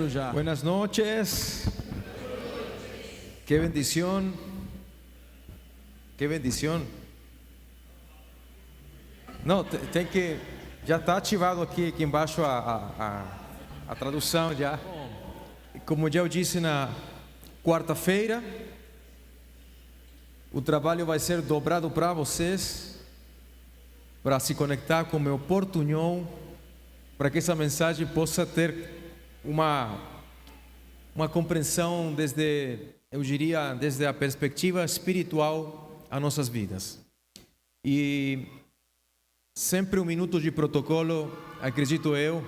Ya. Buenas noches. Qué bendición. Qué bendición. Não, tem que... Já está ativado aqui embaixo a tradução já. Como já eu disse na quarta-feira, o trabalho vai ser dobrado para vocês, para se conectar com o meu portunhol, para que essa mensagem possa ter uma compreensão desde, eu diria, desde a perspectiva espiritual a nossas vidas. E sempre um minuto de protocolo, acredito eu,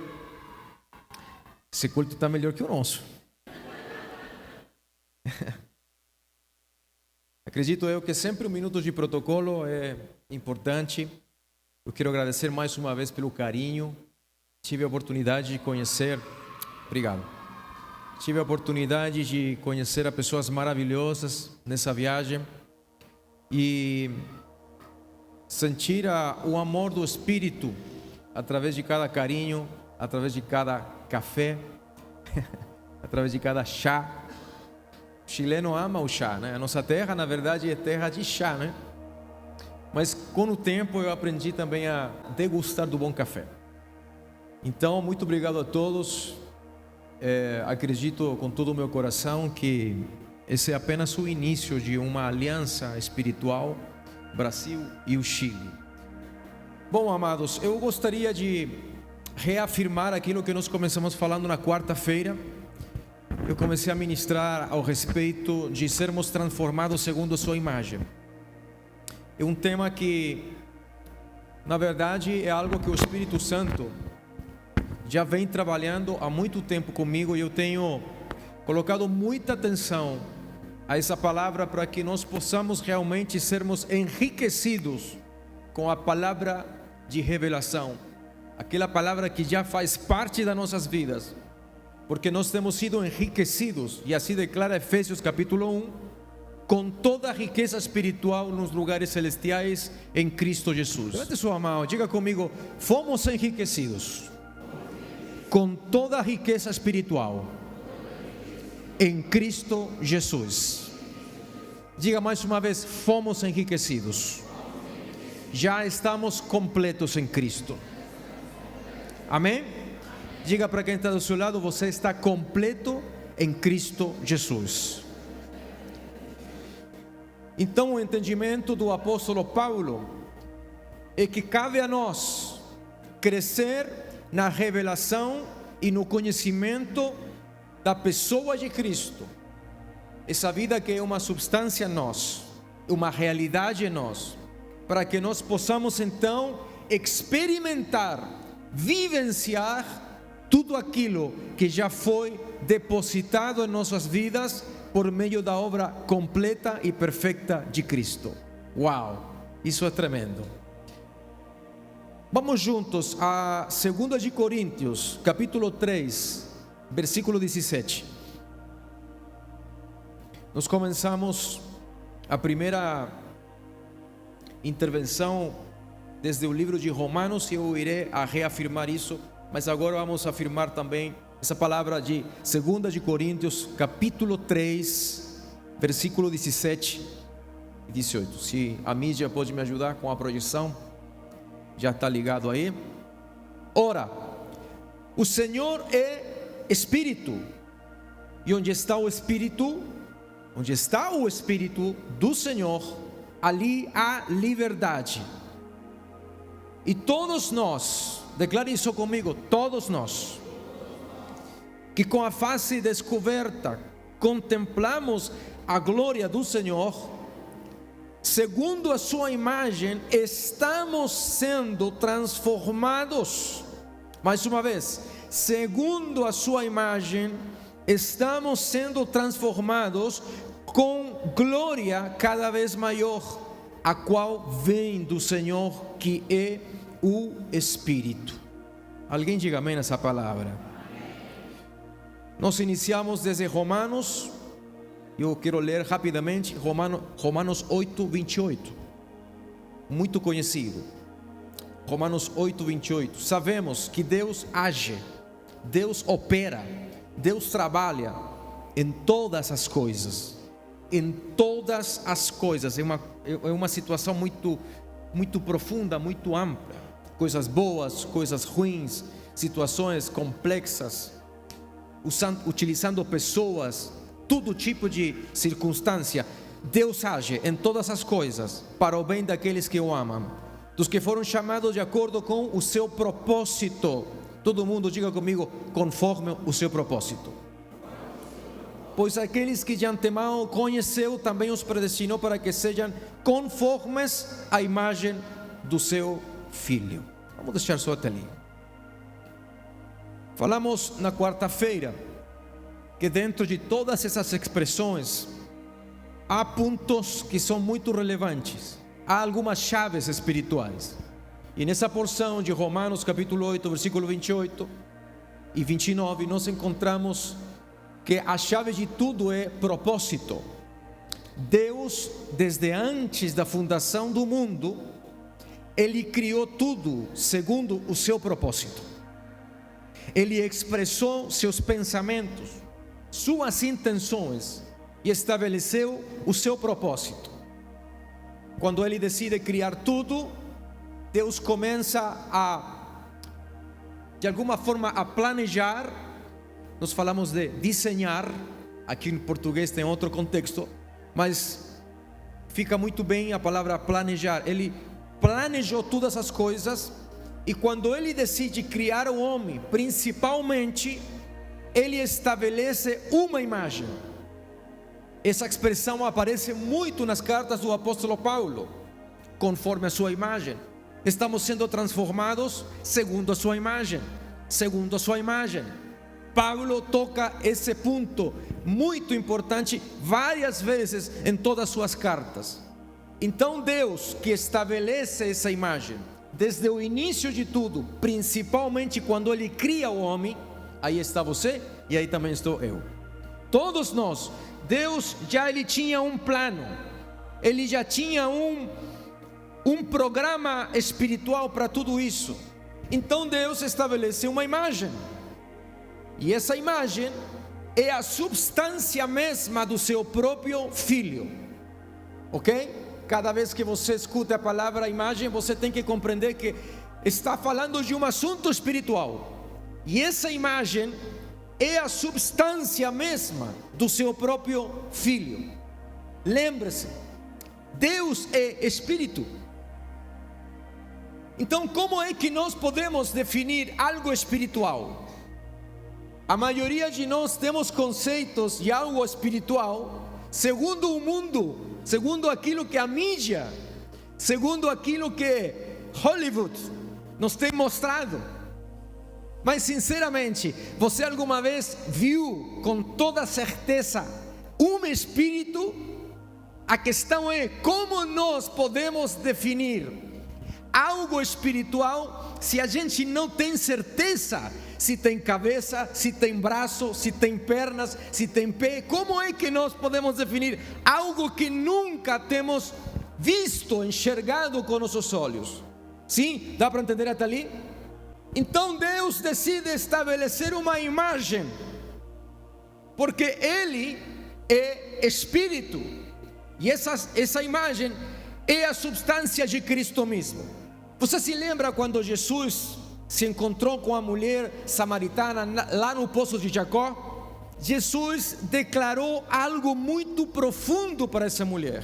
esse culto está melhor que o nosso. Acredito eu que sempre um minuto de protocolo é importante. Eu quero agradecer mais uma vez pelo carinho. Tive a oportunidade de conhecer... Obrigado. Tive a oportunidade de conhecer a pessoas maravilhosas nessa viagem e sentir o amor do Espírito através de cada carinho, através de cada café, através de cada chá. O chileno ama o chá, né? A nossa terra, na verdade, é terra de chá, né? Mas com o tempo eu aprendi também a degustar do bom café. Então, muito obrigado a todos. Acredito com todo o meu coração que esse é apenas o início de uma aliança espiritual, Brasil e o Chile. Bom, amados, eu gostaria de reafirmar aquilo que nós começamos falando na quarta-feira. Eu comecei a ministrar ao respeito de sermos transformados segundo a sua imagem. É um tema que, na verdade, é algo que o Espírito Santo já vem trabalhando há muito tempo comigo, e eu tenho colocado muita atenção a essa palavra para que nós possamos realmente sermos enriquecidos com a palavra de revelação, aquela palavra que já faz parte das nossas vidas, porque nós temos sido enriquecidos, e assim declara Efésios capítulo 1, com toda a riqueza espiritual nos lugares celestiais em Cristo Jesus. Levante sua mão, diga comigo: fomos enriquecidos com toda a riqueza espiritual em Cristo Jesus. Diga mais uma vez: fomos enriquecidos. Já estamos completos em Cristo. Amém? Diga para quem está do seu lado: você está completo em Cristo Jesus. Então, o entendimento do apóstolo Paulo é que cabe a nós crescer na revelação e no conhecimento da pessoa de Cristo. Essa vida que é uma substância em nós, uma realidade em nós, para que nós possamos então experimentar, vivenciar tudo aquilo que já foi depositado em nossas vidas por meio da obra completa e perfeita de Cristo. Uau, isso é tremendo. Vamos juntos a 2 de Coríntios, capítulo 3, versículo 17. Nós começamos a primeira intervenção desde o livro de Romanos, e eu irei a reafirmar isso, mas agora vamos afirmar também essa palavra de 2 de Coríntios, capítulo 3, versículo 17 e 18. Se a mídia pode me ajudar com a projeção. Já está ligado aí? Ora, o Senhor é Espírito, e onde está o Espírito do Senhor, ali há liberdade. E todos nós, declare isso comigo, todos nós, que com a face descoberta contemplamos a glória do Senhor, segundo a sua imagem, estamos sendo transformados. Mais uma vez, segundo a sua imagem, estamos sendo transformados com glória cada vez maior, a qual vem do Senhor, que é o Espírito. Alguém diga amém nessa palavra? Nós iniciamos desde Romanos. Eu quero ler rapidamente Romanos 8, 28, muito conhecido. Romanos 8, 28. Sabemos que Deus age, Deus opera Deus trabalha em todas as coisas. Em todas as coisas. É uma situação muito profunda, muito ampla. Coisas boas, coisas ruins, situações complexas, utilizando pessoas, todo tipo de circunstância. Deus age em todas as coisas para o bem daqueles que o amam, dos que foram chamados de acordo com o seu propósito. Todo mundo diga comigo: conforme o seu propósito. Pois aqueles que de antemão conheceu, também os predestinou para que sejam conformes à imagem do seu Filho. Vamos deixar só até ali. Falamos na quarta-feira que dentro de todas essas expressões há pontos que são muito relevantes. Há algumas chaves espirituais. E nessa porção de Romanos capítulo 8, versículo 28 e 29, nós encontramos que a chave de tudo é propósito. Deus, desde antes da fundação do mundo, Ele criou tudo segundo o seu propósito. Ele expressou seus pensamentos, suas intenções e estabeleceu o seu propósito. Quando Ele decide criar tudo, Deus começa de alguma forma a planejar. Nós falamos de desenhar, aqui em português tem outro contexto, mas fica muito bem a palavra planejar. Ele planejou todas as coisas, e quando Ele decide criar o homem, principalmente, Ele estabelece uma imagem. Essa expressão aparece muito nas cartas do apóstolo Paulo. Conforme a sua imagem, estamos sendo transformados segundo a sua imagem, segundo a sua imagem. Paulo toca esse ponto muito importante várias vezes em todas as suas cartas. Então Deus, que estabelece essa imagem desde o início de tudo, principalmente quando Ele cria o homem, aí está você e aí também estou eu. Todos nós, Deus Ele tinha um plano, Ele já tinha um programa espiritual para tudo isso. Então Deus estabeleceu uma imagem. E essa imagem é a substância mesma do seu próprio Filho. Ok? Cada vez que você escuta a palavra imagem, você tem que compreender que está falando de um assunto espiritual. E essa imagem é a substância mesma do seu próprio Filho. Lembre-se, Deus é Espírito. Então, como é que nós podemos definir algo espiritual? A maioria de nós temos conceitos de algo espiritual segundo o mundo, segundo aquilo que a mídia, segundo aquilo que Hollywood nos tem mostrado. Mas sinceramente, você alguma vez viu com toda certeza um espírito? A questão é como nós podemos definir algo espiritual se a gente não tem certeza se tem cabeça, se tem braço, se tem pernas, se tem pé. Como é que nós podemos definir algo que nunca temos visto, enxergado com nossos olhos? Sim? Dá para entender até ali? Então Deus decide estabelecer uma imagem, porque Ele é Espírito, e essa imagem é a substância de Cristo mesmo. Você se lembra quando Jesus se encontrou com a mulher samaritana lá no poço de Jacó? Jesus declarou algo muito profundo para essa mulher.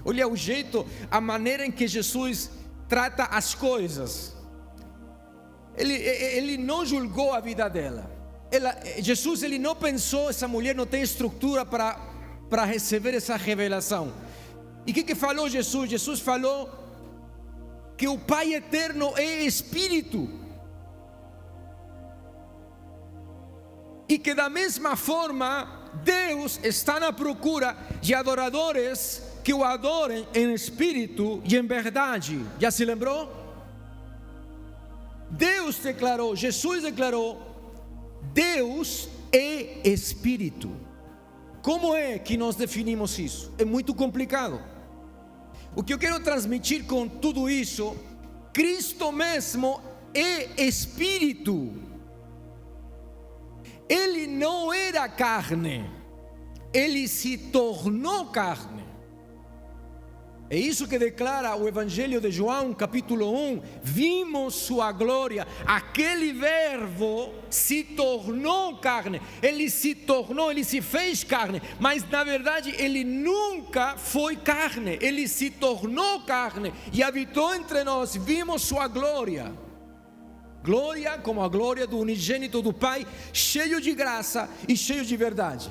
Olha o jeito, a maneira em que Jesus trata as coisas. Ele não julgou a vida dela. Jesus não pensou, essa mulher não tem estrutura para receber essa revelação. E o que falou Jesus? Jesus falou que o Pai eterno é Espírito, e que da mesma forma Deus está na procura de adoradores que o adorem em espírito e em verdade. Já se lembrou? Deus declarou, Jesus declarou: Deus é Espírito. Como é que nós definimos isso? É muito complicado. O que eu quero transmitir com tudo isso: Cristo mesmo é Espírito. ele não era carne, ele se tornou carne. É isso que declara o Evangelho de João, capítulo 1. Vimos sua glória. Aquele verbo se tornou carne. Ele se tornou, ele se fez carne. Mas na verdade ele nunca foi carne. Ele se tornou carne e habitou entre nós. Vimos sua glória. Glória como a glória do unigênito do Pai, cheio de graça e cheio de verdade.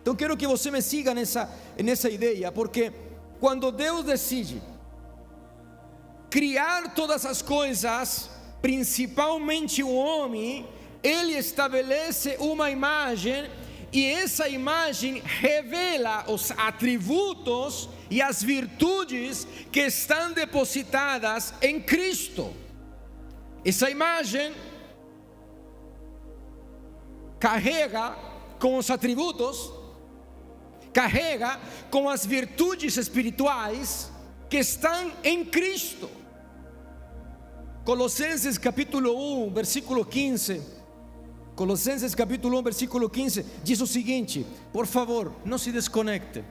Então quero que você me siga nessa ideia, porque quando Deus decide criar todas as coisas, principalmente o homem, Ele estabelece uma imagem, e essa imagem revela os atributos e as virtudes que estão depositadas em Cristo. Essa imagem carrega com os atributos, carrega com as virtudes espirituais que estão em Cristo. Colossenses capítulo 1, versículo 15. Colossenses capítulo 1, versículo 15 diz o seguinte: por favor, não se desconecte.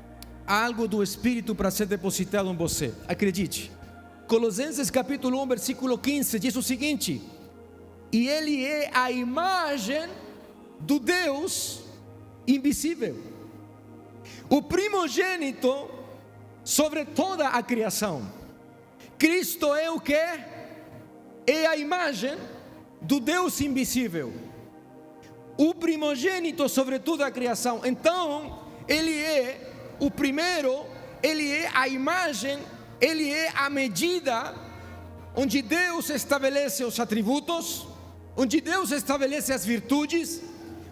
Há algo do Espírito para ser depositado em você, acredite. Colossenses capítulo 1, versículo 15 diz o seguinte: e Ele é a imagem do Deus invisível, o primogênito sobre toda a criação. Cristo é o que? É a imagem do Deus invisível, o primogênito sobre toda a criação. Então, Ele é o primeiro, Ele é a imagem, Ele é a medida onde Deus estabelece os atributos, onde Deus estabelece as virtudes,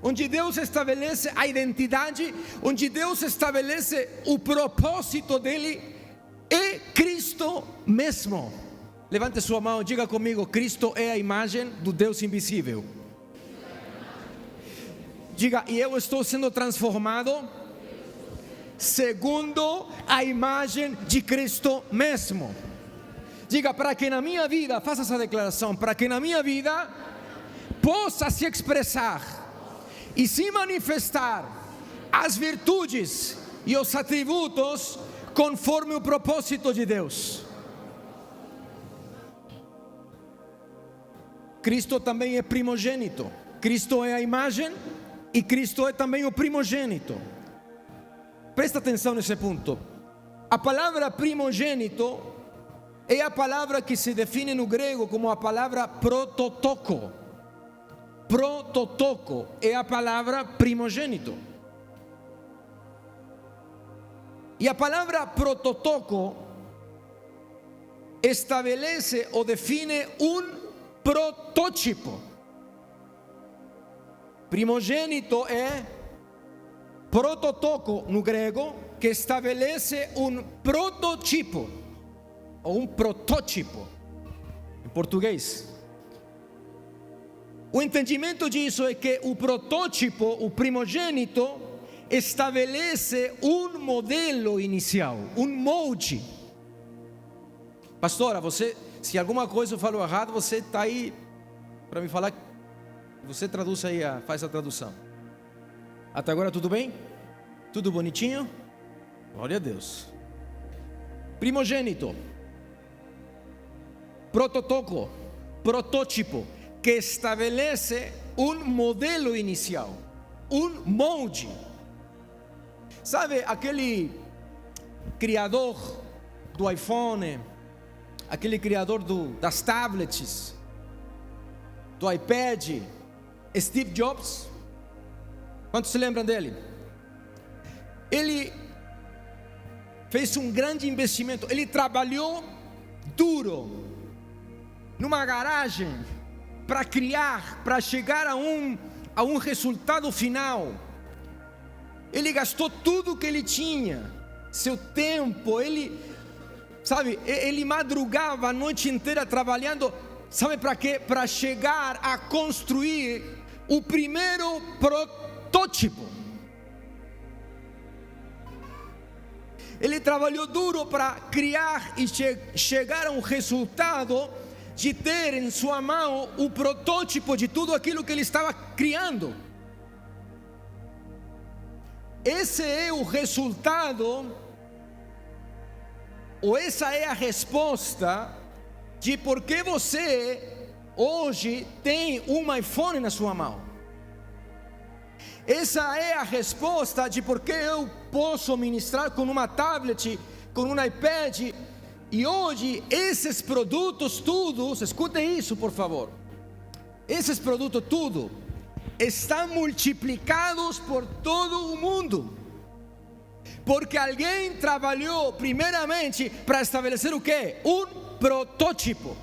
onde Deus estabelece a identidade, onde Deus estabelece o propósito dele, é Cristo mesmo. Levante sua mão e diga comigo: Cristo é a imagem do Deus invisível. Diga: e eu estou sendo transformado segundo a imagem de Cristo mesmo. Diga: para que na minha vida, faça essa declaração, para que na minha vida possa se expressar e se manifestar as virtudes e os atributos conforme o propósito de Deus. Cristo também é primogênito. Cristo é a imagem e Cristo é também o primogênito. Presta atenção nesse ponto. A palavra primogênito é a palavra que se define no grego como a palavra prototoko. Prototoko é a palavra primogênito. E a palavra prototoko estabelece ou define protótipo. Primogênito é prototoko no grego, que estabelece prototipo ou protótipo em português. O entendimento disso é que o protótipo, o primogênito, estabelece modelo inicial, molde. Pastora, você, se alguma coisa eu falo errado, você está aí para me falar. Você traduz aí, faz a tradução. Até agora tudo bem? Tudo bonitinho? Glória a Deus. Primogênito, prototoco, protótipo, que estabelece modelo inicial, molde. Sabe aquele criador do iPhone, aquele criador das tablets, do iPad, Steve Jobs? Quantos se lembram dele? Ele fez um grande investimento, ele trabalhou duro numa garagem para criar, para chegar a um resultado final. Ele gastou tudo que ele tinha, seu tempo, ele madrugava a noite inteira trabalhando, sabe para quê? Para chegar a construir o primeiro protótipo. Ele trabalhou duro para criar e chegar a um resultado de ter em sua mão o protótipo de tudo aquilo que ele estava criando. esse é o resultado, ou essa é a resposta de por que você hoje tem um iPhone na sua mão. Essa é a resposta de por que eu posso ministrar com uma tablet, com um iPad. E hoje esses produtos todos, escutem isso por favor, esses produtos tudo estão multiplicados por todo o mundo, porque alguém trabalhou primeiramente para estabelecer o quê? Um protótipo.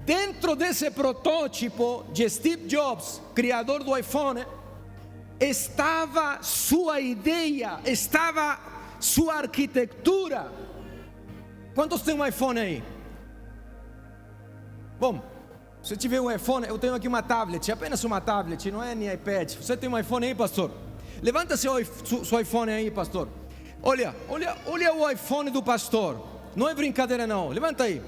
Dentro desse protótipo de Steve Jobs, criador do iPhone, estava sua ideia, estava sua arquitetura. Quantos tem um iPhone aí? Bom, se tiver um iPhone, eu tenho aqui uma tablet, apenas uma tablet, não é nem iPad. Você tem um iPhone aí, pastor? Levanta seu iPhone aí, pastor. Olha o iPhone do pastor. Não é brincadeira não, levanta aí.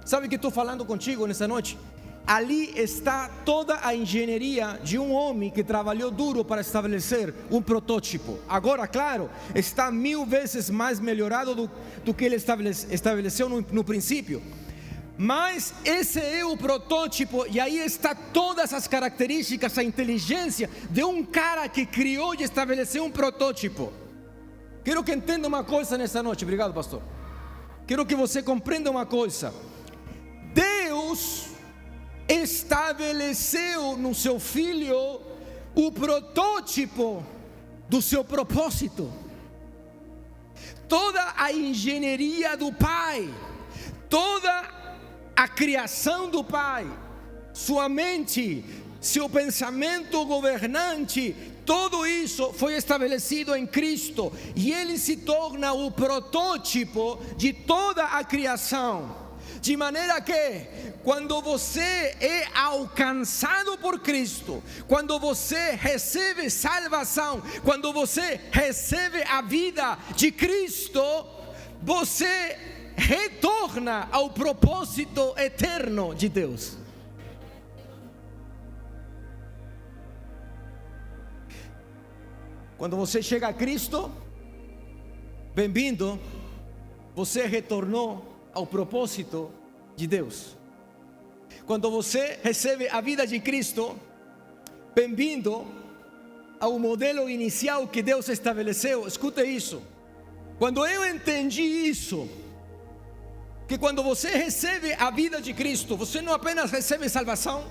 Sabe o que estou falando contigo nessa noite? Ali está toda a engenharia de um homem que trabalhou duro para estabelecer um protótipo. Agora, claro, está 1000 vezes mais melhorado do que ele estabeleceu no princípio. Mas esse é o protótipo, e aí está todas as características, a inteligência de um cara que criou e estabeleceu um protótipo. Quero que entenda uma coisa nessa noite. Obrigado, pastor. Quero que você compreenda uma coisa. Deus estabeleceu no seu filho o protótipo do seu propósito. Toda a engenharia do Pai, toda a criação do Pai, sua mente, seu pensamento governante, tudo isso foi estabelecido em Cristo, e Ele se torna o protótipo de toda a criação. De maneira que, quando você é alcançado por Cristo, quando você recebe salvação, quando você recebe a vida de Cristo, você retorna ao propósito eterno de Deus. Quando você chega a Cristo, bem-vindo, você retornou ao propósito de Deus. Quando você recebe a vida de Cristo, bem-vindo ao modelo inicial que Deus estabeleceu. Escute isso. Quando eu entendi isso, que quando você recebe a vida de Cristo, você não apenas recebe salvação,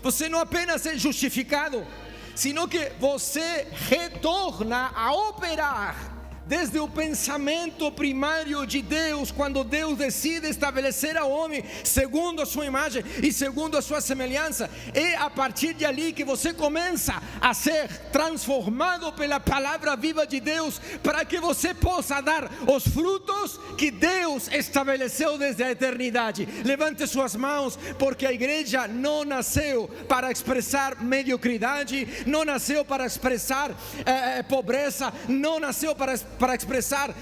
você não apenas é justificado, sino que você retorna a operar desde o pensamento primário de Deus, quando Deus decide estabelecer ao homem segundo a sua imagem e segundo a sua semelhança. É a partir de ali que você começa a ser transformado pela palavra viva de Deus, para que você possa dar os frutos que Deus estabeleceu desde a eternidade. Levante suas mãos, porque a igreja não nasceu para expressar mediocridade, não nasceu para expressar pobreza, não nasceu para expressar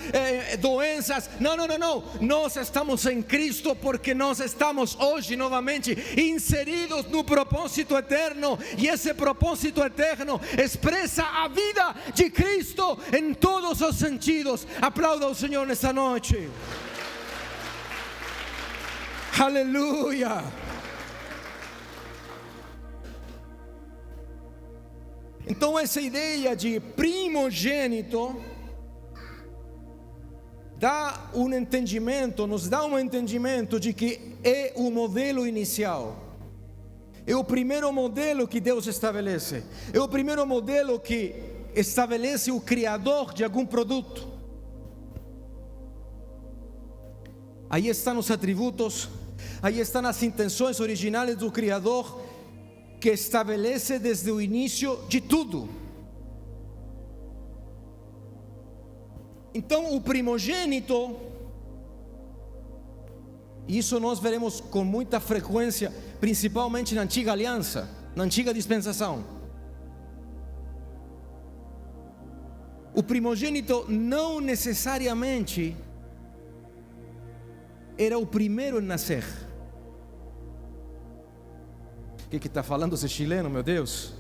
doenças. Não. Nós estamos em Cristo porque nós estamos hoje novamente inseridos no propósito eterno, e esse propósito eterno expressa a vida de Cristo em todos os sentidos. Aplauda o Senhor nessa noite. Aleluia. Então essa ideia de primogênito nos dá um entendimento de que é o modelo inicial, é o primeiro modelo que Deus estabelece, é o primeiro modelo que estabelece o criador de algum produto. Aí estão os atributos, aí estão as intenções originais do criador, que estabelece desde o início de tudo. Então o primogênito, isso nós veremos com muita frequência, principalmente na antiga aliança, na antiga dispensação. O primogênito não necessariamente era o primeiro em nascer. O que está falando esse chileno, meu Deus?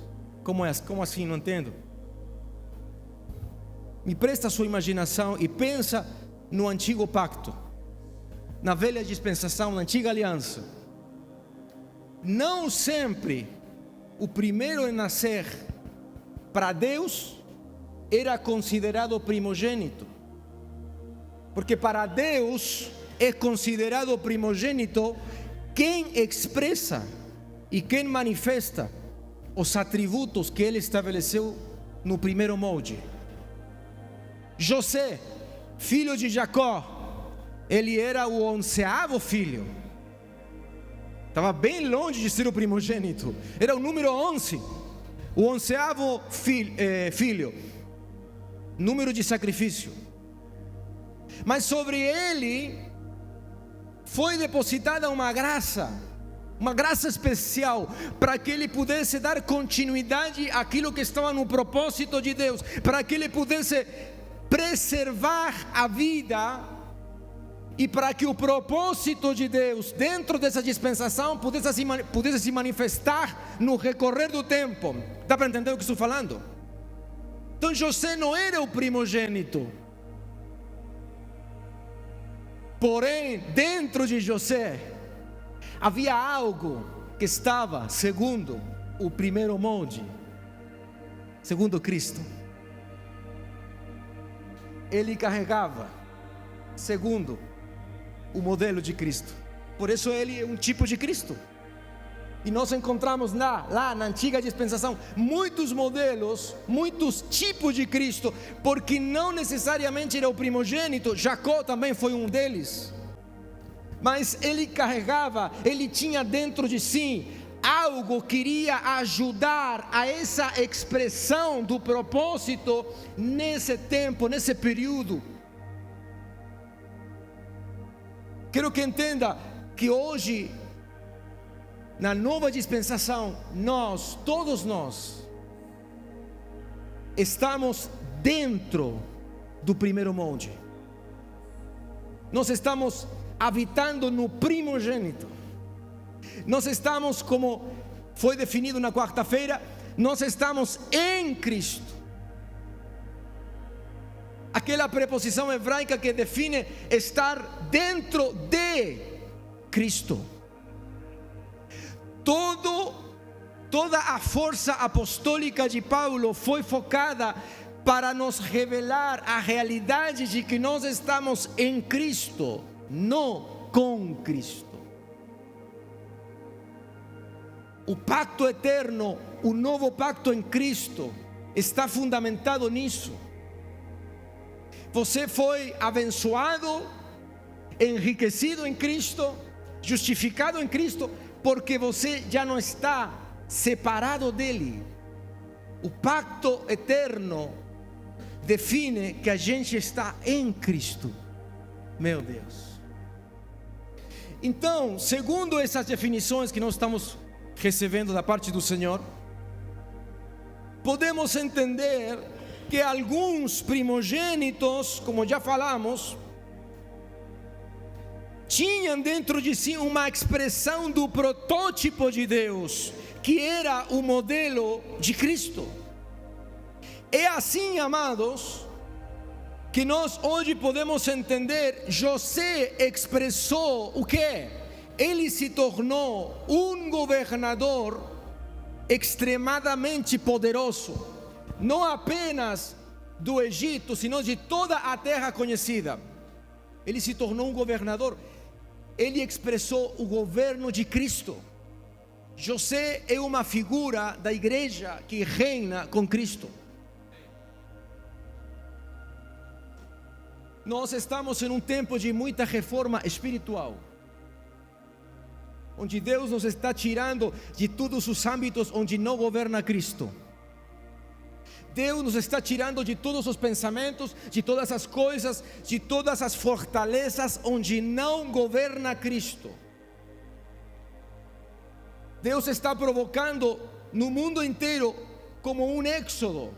Como assim? Não entendo. me presta a sua imaginação e pensa no antigo pacto, na velha dispensação, na antiga aliança. Não sempre o primeiro a nascer para Deus era considerado primogênito, porque para Deus é considerado primogênito quem expressa e quem manifesta os atributos que Ele estabeleceu no primeiro molde. José, filho de Jacó, ele era o 11º filho. Estava bem longe de ser o primogênito. Era o número 11, o 11º filho, número de sacrifício. Mas sobre ele foi depositada uma graça especial, para que ele pudesse dar continuidade àquilo que estava no propósito de Deus, para que ele pudesse preservar a vida e para que o propósito de Deus dentro dessa dispensação pudesse se manifestar no recorrer do tempo. Dá para entender o que estou falando? Então José não era o primogênito, porém dentro de José havia algo que estava segundo o primeiro molde, segundo Cristo. Ele carregava segundo o modelo de Cristo. Por isso ele é um tipo de Cristo. E nós encontramos lá na antiga dispensação muitos modelos, muitos tipos de Cristo, porque não necessariamente era o primogênito. Jacó também foi um deles. Mas ele carregava, ele tinha dentro de si algo que iria ajudar a essa expressão do propósito nesse tempo, nesse período. Quero que entenda que hoje, na nova dispensação, todos nós, estamos dentro do primeiro molde. Nós estamos habitando no primogênito. Nós estamos, como foi definido na quarta-feira, nós estamos em Cristo. Aquela preposição hebraica que define estar dentro de Cristo. Toda a força apostólica de Paulo foi focada para nos revelar a realidade de que nós estamos em Cristo, não com Cristo. O pacto eterno, o novo pacto em Cristo, está fundamentado nisso. Você foi abençoado, enriquecido em Cristo, justificado em Cristo, porque você já não está separado dele. O pacto eterno define que a gente está em Cristo. Meu Deus. Então, segundo essas definições que nós estamos recebendo da parte do Senhor, podemos entender que alguns primogênitos, como já falamos, tinham dentro de si uma expressão do protótipo de Deus, que era o modelo de Cristo. É assim, amados, que nós hoje podemos entender. José expressou o quê? Ele se tornou um governador extremadamente poderoso, não apenas do Egito, sino de toda a terra conhecida. Ele se tornou um governador. Ele expressou o governo de Cristo. José é uma figura da igreja que reina com Cristo. Nós estamos em um tempo de muita reforma espiritual, onde Deus nos está tirando de todos os âmbitos onde não governa Cristo. Deus nos está tirando de todos os pensamentos, de todas as coisas, de todas as fortalezas onde não governa Cristo. Deus está provocando no mundo inteiro como um êxodo.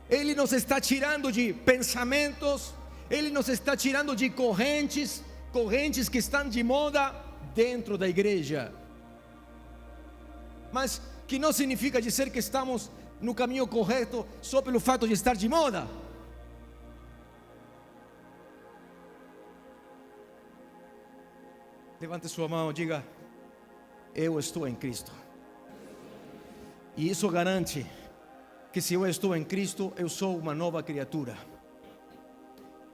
Ele nos está tirando de pensamentos, Ele nos está tirando de correntes que estão de moda dentro da igreja, mas que não significa dizer que estamos no caminho correto só pelo fato de estar de moda. Levante sua mão e diga: eu estou em Cristo. E isso garante que se eu estou em Cristo, eu sou uma nova criatura.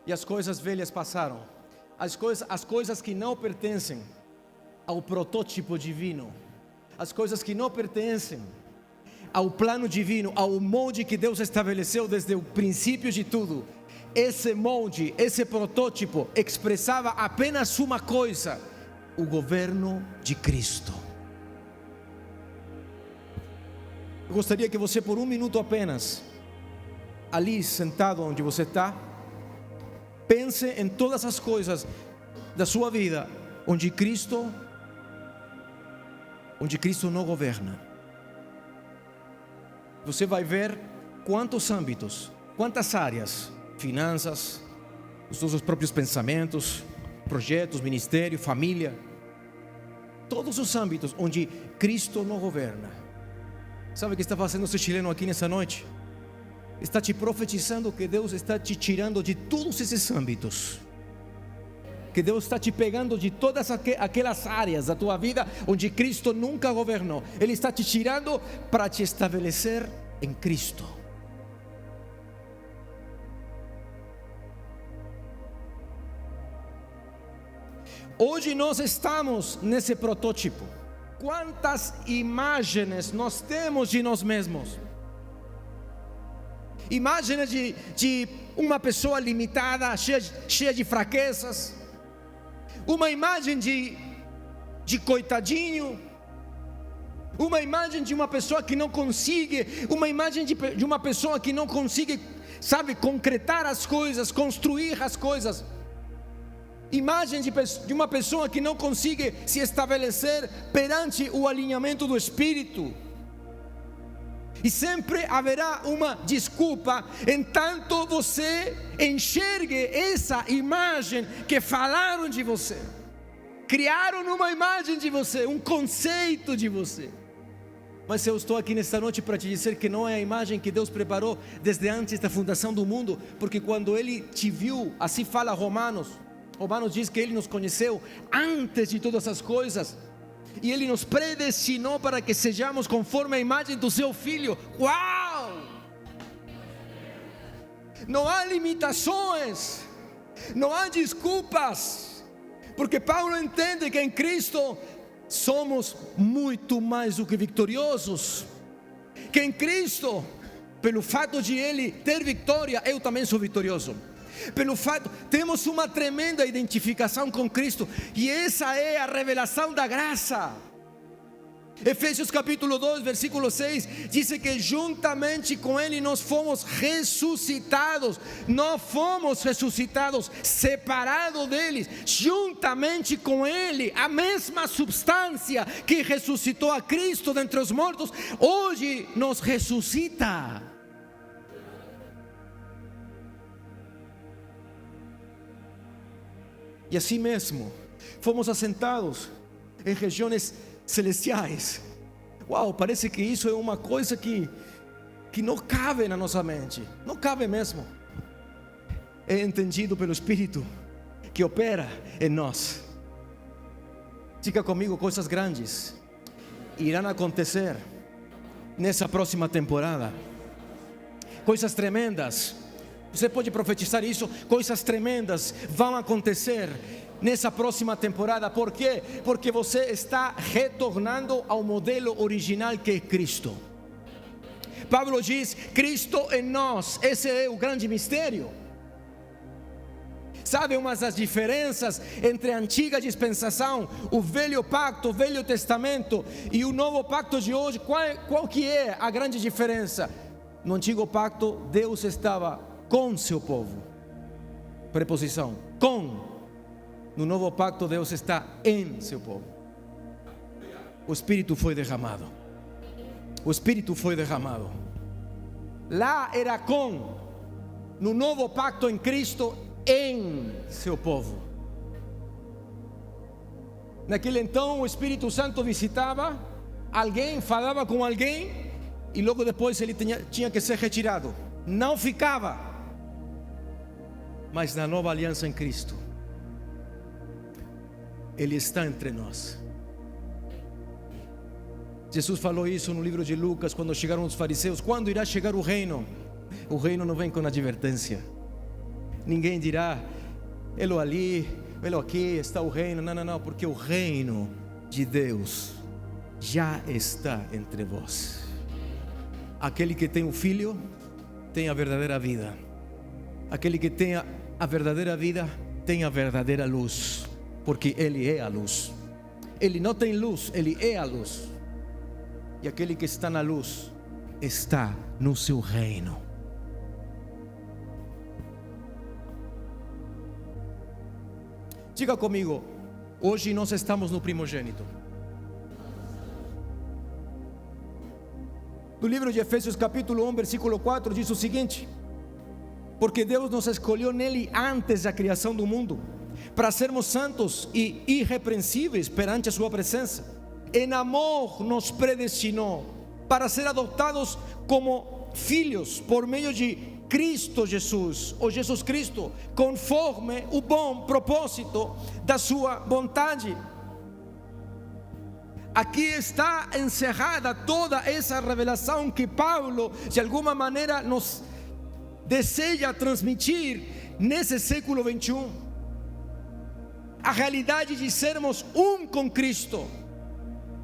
E as coisas velhas passaram. As coisas que não pertencem ao protótipo divino, as coisas que não pertencem ao plano divino, ao molde que Deus estabeleceu desde o princípio de tudo. Esse molde, esse protótipo expressava apenas uma coisa: o governo de Cristo. Eu gostaria que você, por um minuto apenas, ali sentado onde você está, pense em todas as coisas da sua vida onde Cristo não governa. Você vai ver quantos âmbitos, quantas áreas: finanças, os seus próprios pensamentos, projetos, ministério, família, todos os âmbitos onde Cristo não governa. Sabe o que está fazendo esse chileno aqui nessa noite? Está te profetizando que Deus está te tirando de todos esses âmbitos, que Deus está te pegando de todas aquelas áreas da tua vida onde Cristo nunca governou. Ele está te tirando para te estabelecer em Cristo. Hoje nós estamos nesse protótipo. Quantas imagens nós temos de nós mesmos? Imagens de uma pessoa limitada, cheia de fraquezas. Uma imagem de coitadinho. Uma imagem de uma pessoa que não consegue. Uma imagem de uma pessoa que não consegue, concretar as coisas, construir as coisas. Imagem de uma pessoa que não consegue se estabelecer perante o alinhamento do Espírito. E sempre haverá uma desculpa, entanto você enxergue essa imagem que falaram de você, criaram uma imagem de você, um conceito de você. Mas eu estou aqui nesta noite para te dizer que não é a imagem que Deus preparou desde antes da fundação do mundo, porque quando Ele te viu, assim fala Romanos diz que Ele nos conheceu antes de todas as coisas, e Ele nos predestinou para que sejamos conforme a imagem do Seu Filho. Uau! Não há limitações, não há desculpas, porque Paulo entende que em Cristo somos muito mais do que vitoriosos, que em Cristo, pelo fato de Ele ter vitória, eu também sou vitorioso. Pelo fato, temos uma tremenda identificação com Cristo, e essa é a revelação da graça. Efésios capítulo 2, versículo 6 diz que juntamente com Ele nós fomos ressuscitados. Não fomos ressuscitados separados deles, juntamente com Ele. A mesma substância que ressuscitou a Cristo dentre os mortos, hoje nos ressuscita. E assim mesmo, fomos assentados em regiões celestiais. Uau, parece que isso é uma coisa que não cabe na nossa mente. Não cabe mesmo. É entendido pelo Espírito que opera em nós. Diga comigo: coisas grandes irão acontecer nessa próxima temporada. Coisas tremendas. Você pode profetizar isso? Coisas tremendas vão acontecer nessa próxima temporada. Por quê? Porque você está retornando ao modelo original que é Cristo. Paulo diz: Cristo em nós. Esse é o grande mistério. Sabe uma das diferenças entre a antiga dispensação, o velho pacto, o velho testamento, e o novo pacto de hoje? Qual que é a grande diferença? No antigo pacto, Deus estava com seu povo. Preposição, com. No novo pacto, Deus está em seu povo. O Espírito foi derramado. O Espírito foi derramado. Lá era com. No novo pacto em Cristo, em seu povo. Naquele então o Espírito Santo visitava alguém, falava com alguém, e logo depois ele tinha que ser retirado. Não ficava. Mas na nova aliança em Cristo, Ele está entre nós. Jesus falou isso no livro de Lucas, quando chegaram os fariseus: quando irá chegar o reino? O reino não vem com advertência. Ninguém dirá: ele ali, ele aqui está o reino. Não, não, não, porque o reino de Deus já está entre vós. Aquele que tem o Filho tem a verdadeira vida. Aquele que tem a verdadeira vida tem a verdadeira luz, porque Ele é a luz. Ele não tem luz, Ele é a luz. E aquele que está na luz está no seu reino. Diga comigo: hoje nós estamos no primogênito. No livro de Efésios capítulo 1 versículo 4 diz o seguinte: porque Deus nos escolheu nele antes da criação do mundo, para sermos santos e irrepreensíveis perante a sua presença. Em amor nos predestinou para ser adotados como filhos por meio de Cristo Jesus, ou Jesus Cristo, conforme o bom propósito da sua vontade. Aqui está encerrada toda essa revelação que Paulo, de alguma maneira, nos deseja transmitir nesse século 21. A realidade de sermos um com Cristo.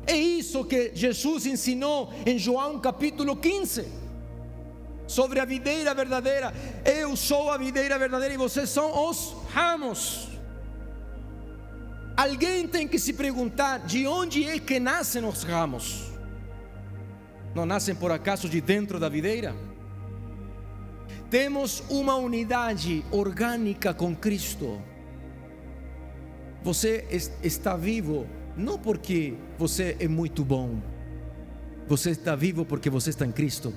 É isso que Jesus ensinou em João capítulo 15, sobre a videira verdadeira. Eu sou a videira verdadeira e vocês são os ramos. Alguém tem que se perguntar: de onde é que nascem os ramos? Não nascem por acaso de dentro da videira? Temos uma unidade orgânica com Cristo. Você está vivo não porque você é muito bom. Você está vivo porque você está em Cristo.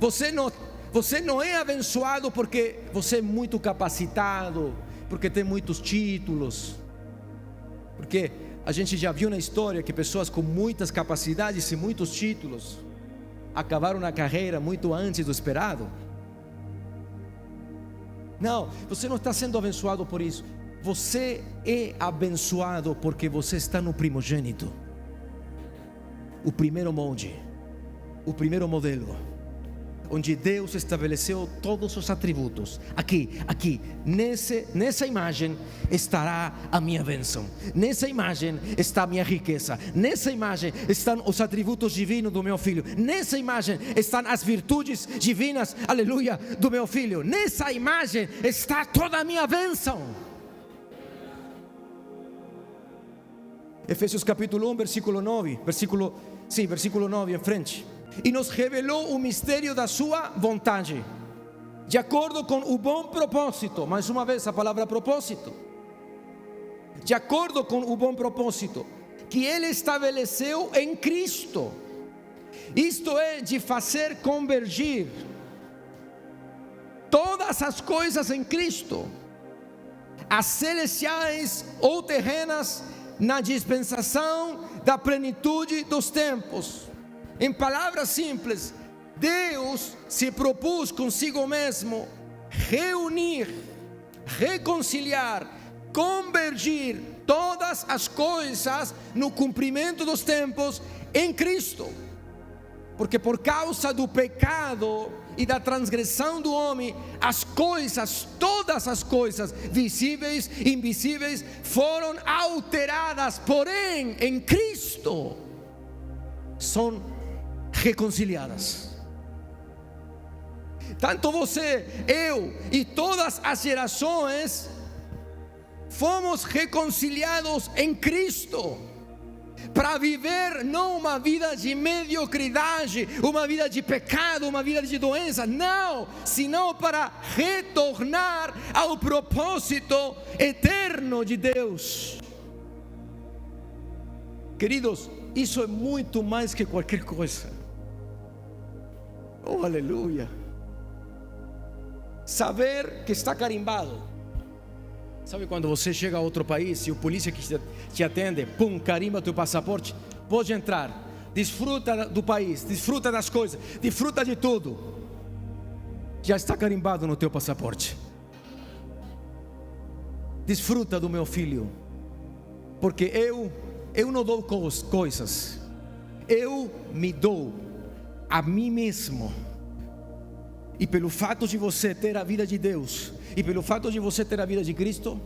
Você não é abençoado porque você é muito capacitado, porque tem muitos títulos. Porque a gente já viu na história que pessoas com muitas capacidades e muitos títulos acabaram na carreira muito antes do esperado. Não, você não está sendo abençoado por isso. Você é abençoado porque você está no primogênito, o primeiro molde, o primeiro modelo, onde Deus estabeleceu todos os atributos. Aqui, nessa imagem estará a minha bênção. Nessa imagem está a minha riqueza. Nessa imagem estão os atributos divinos do meu filho. Nessa imagem estão as virtudes divinas, aleluia, do meu filho. Nessa imagem está toda a minha bênção. Efésios capítulo 1 versículo 9, versículo 9 em frente. E nos revelou o mistério da sua vontade, de acordo com o bom propósito. Mais uma vez a palavra propósito. De acordo com o bom propósito que Ele estabeleceu em Cristo. Isto é, de fazer convergir todas as coisas em Cristo, as celestiais ou terrenas, na dispensação da plenitude dos tempos. Em palavras simples, Deus se propôs consigo mesmo reunir, reconciliar, convergir todas as coisas no cumprimento dos tempos em Cristo. Porque por causa do pecado e da transgressão do homem, as coisas, todas as coisas, visíveis e invisíveis, foram alteradas. Porém, em Cristo são reconciliadas. Tanto você, eu e todas as gerações fomos reconciliados em Cristo, para viver não uma vida de mediocridade, uma vida de pecado, uma vida de doença, não, senão para retornar ao propósito eterno de Deus. Queridos, isso é muito mais que qualquer coisa. Oh, aleluia. Saber que está carimbado. Sabe quando você chega a outro país e o polícia que te atende, pum, carimba teu passaporte, pode entrar. desfruta do país, desfruta das coisas, desfruta de tudo. Já está carimbado no teu passaporte. Desfruta do meu filho, porque eu não dou coisas, eu me dou a mim mesmo. E pelo fato de você ter a vida de Deus, e pelo fato de você ter a vida de Cristo,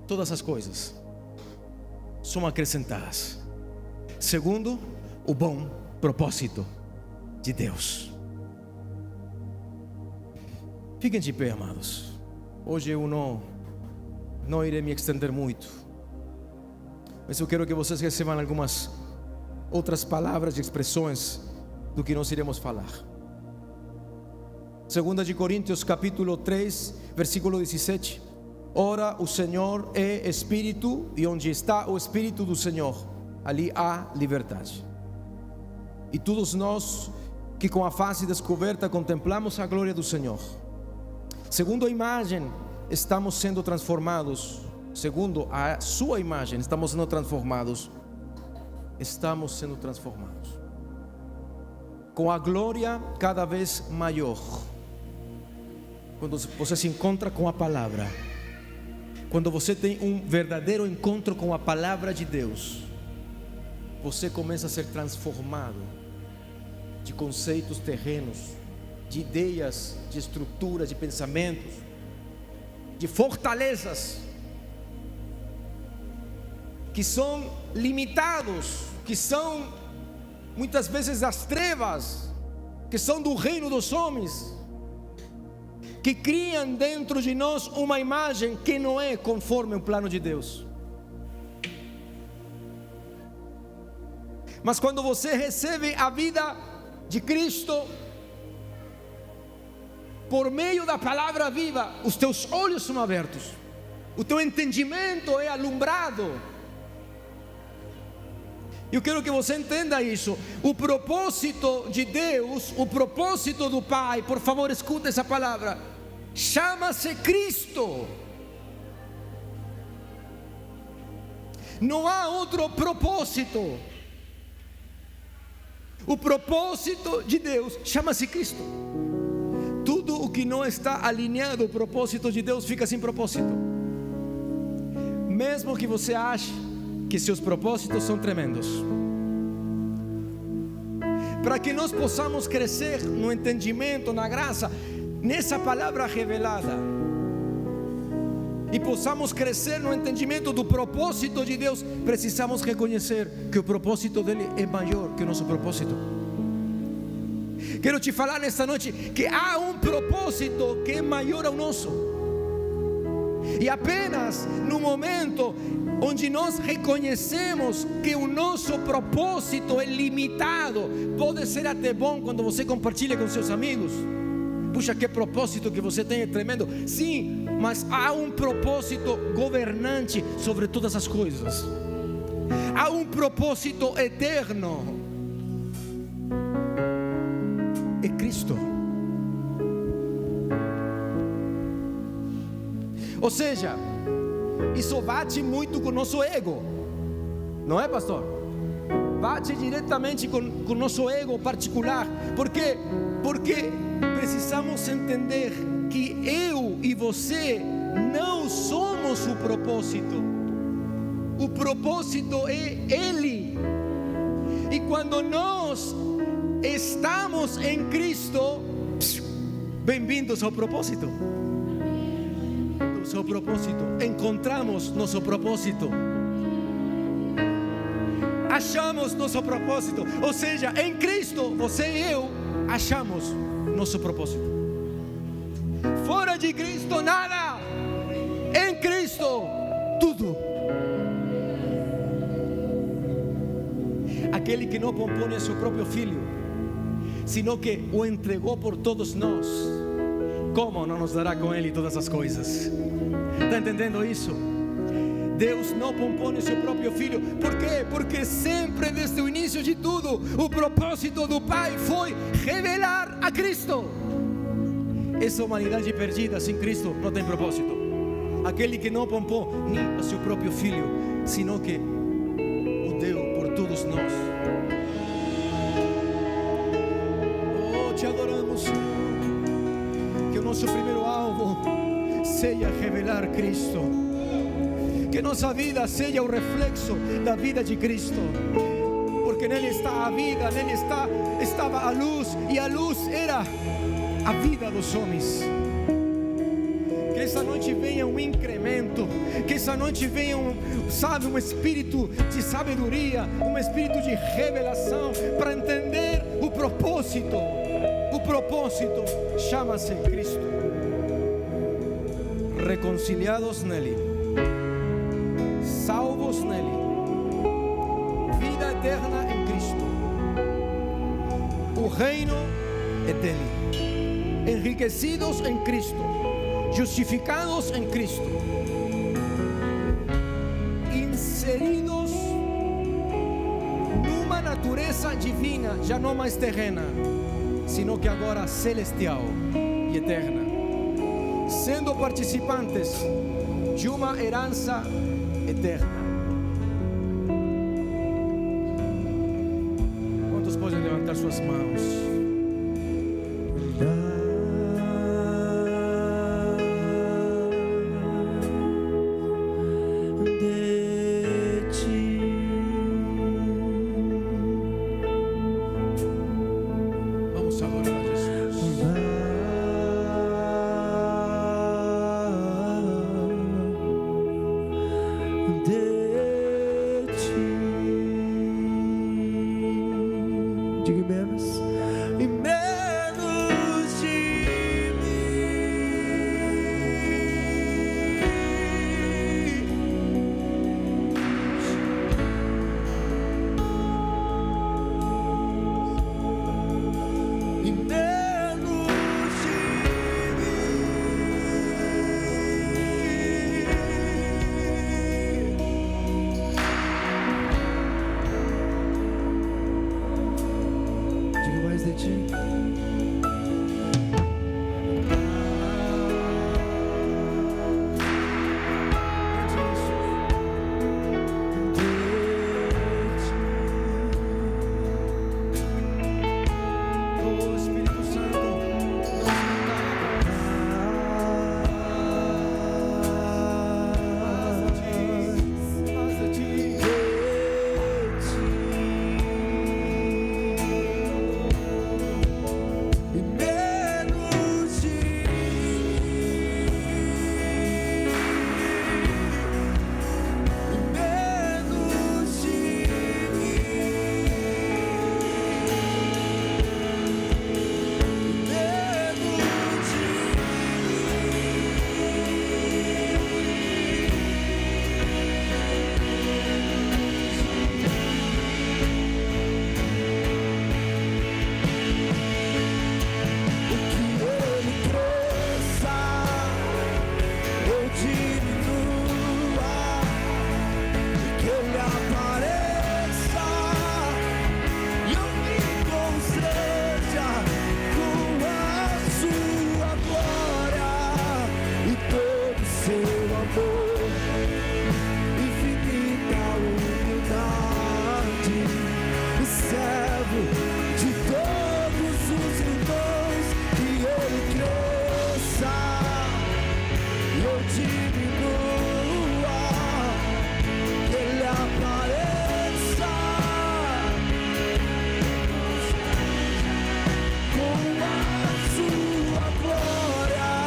todas as coisas são acrescentadas, segundo o bom propósito de Deus. Fiquem de pé, amados. Hoje eu não irei me estender muito, mas eu quero que vocês recebam algumas outras palavras e expressões do que nós iremos falar. 2 de Coríntios capítulo 3, versículo 17. Ora, o Senhor é Espírito, e onde está o Espírito do Senhor, ali há liberdade. E todos nós que com a face descoberta contemplamos a glória do Senhor, segundo a imagem estamos sendo transformados, segundo a sua imagem estamos sendo transformados, com a glória cada vez maior. Quando você se encontra com a palavra, quando você tem um verdadeiro encontro com a palavra de Deus, você começa a ser transformado de conceitos terrenos, de ideias, de estruturas, de pensamentos, de fortalezas que são limitados, que são muitas vezes das trevas, que são do reino dos homens, que criam dentro de nós uma imagem que não é conforme o plano de Deus. Mas quando você recebe a vida de Cristo, por meio da palavra viva, os teus olhos são abertos, o teu entendimento é alumbrado. Eu quero que você entenda isso. O propósito de Deus, o propósito do Pai, por favor, escuta essa palavra, chama-se Cristo. Não há outro propósito. O propósito de Deus chama-se Cristo. Tudo o que não está alinhado ao propósito de Deus fica sem propósito. Mesmo que você ache que seus propósitos são tremendos. Para que nós possamos crescer no entendimento, na graça, nessa palavra revelada, e possamos crescer no entendimento do propósito de Deus, precisamos reconhecer que o propósito dele é maior que o nosso propósito. Quero te falar nesta noite que há um propósito que é maior ao nosso, e apenas no momento onde nós reconhecemos que o nosso propósito é limitado, pode ser até bom quando você compartilha com seus amigos. Puxa, que propósito que você tem, é tremendo. Sim, mas há um propósito governante sobre todas as coisas. Há um propósito eterno. É Cristo. Ou seja, isso bate muito com o nosso ego, não é, pastor? Bate diretamente com o nosso ego particular. Por quê? Porque precisamos entender que eu e você não somos o propósito. O propósito é Ele. E quando nós estamos em Cristo, bem-vindos ao propósito. Nosso propósito, encontramos nosso propósito, achamos nosso propósito. Ou seja, em Cristo, você e eu achamos nosso propósito. Fora de Cristo, nada. Em Cristo, tudo. Aquele que não compõe a seu próprio Filho, sino que o entregou por todos nós, como não nos dará com Ele todas as coisas? Está entendendo isso? Deus não compõe seu próprio Filho. Por quê? Porque sempre desde o início de tudo, o propósito do Pai foi revelar a Cristo. Essa humanidade perdida sem Cristo não tem propósito. Aquele que não poupou nem a seu próprio Filho, sino que o deu por todos nós. te adoramos, Senhor. Que o nosso primeiro alvo seja revelar Cristo. Que nossa vida seja o reflexo da vida de Cristo. Porque nele está a vida, nele estava a luz, e a luz era a vida dos homens. Que essa noite venha um incremento, que essa noite venha um espírito de sabedoria, um espírito de revelação, para entender o propósito. O propósito chama-se Cristo. Reconciliados nele, salvos nele, vida eterna em Cristo. O reino é dele. Enriquecidos em Cristo, justificados em Cristo, inseridos numa natureza divina, já não mais terrena, sino que agora celestial e eterna, sendo participantes de uma herança eterna. Quantos podem levantar suas mãos? Vamos adorar a Jesus. Diga menos e menos de mim e menos de mim. Diga mais de ti.